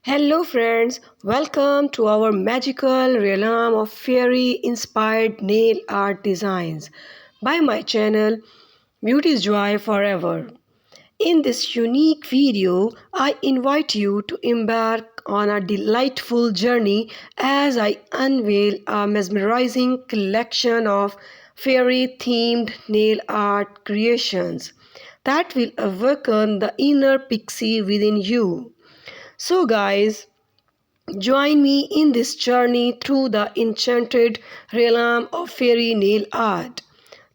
Hello, friends. Welcome to our magical realm of fairy inspired nail art designs by my channel Beauty's Joy Forever. In this unique video, I invite you to embark on a delightful journey as I unveil a mesmerizing collection of fairy themed nail art creations that will awaken the inner pixie within you. So, guys, join me in this journey through the enchanted realm of fairy nail art.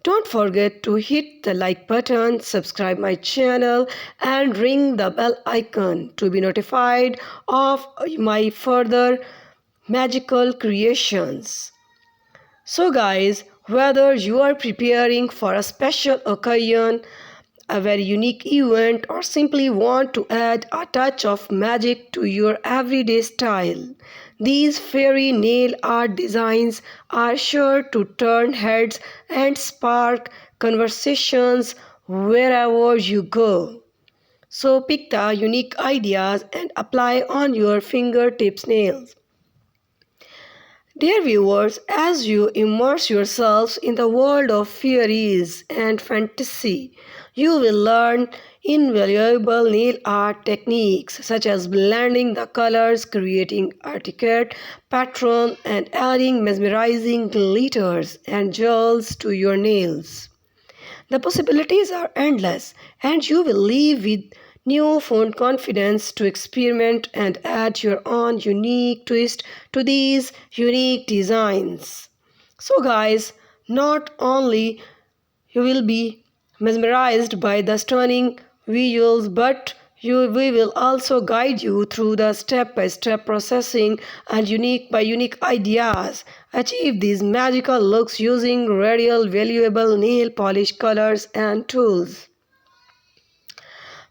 Don't forget to hit the like button, subscribe my channel and ring the bell icon to be notified of my further magical creations. So guys, whether you are preparing for a special occasion, a very unique event, or simply want to add a touch of magic to your everyday style, these fairy nail art designs are sure to turn heads and spark conversations wherever you go. So pick the unique ideas and apply on your fingertips nails. Dear viewers, as you immerse yourselves in the world of fairies and fantasy, you will learn invaluable nail art techniques such as blending the colors, creating intricate patterns, and adding mesmerizing glitters and jewels to your nails. The possibilities are endless, and you will leave with newfound confidence to experiment and add your own unique twist to these unique designs. So, guys, not only you will be mesmerized by the stunning visuals, but we will also guide you through the step-by-step processing and unique by unique ideas. Achieve these magical looks using real valuable nail polish colors and tools.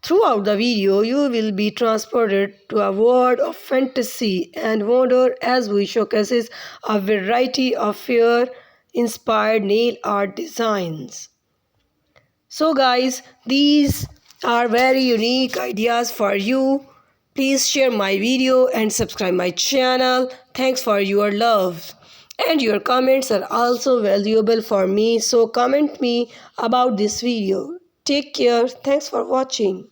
Throughout the video, you will be transported to a world of fantasy and wonder as we showcases a variety of fair-inspired nail art designs. So guys, these are very unique ideas for you. Please share my video and subscribe my channel. Thanks for your love. And your comments are also valuable for me. So comment me about this video. Take care. Thanks for watching.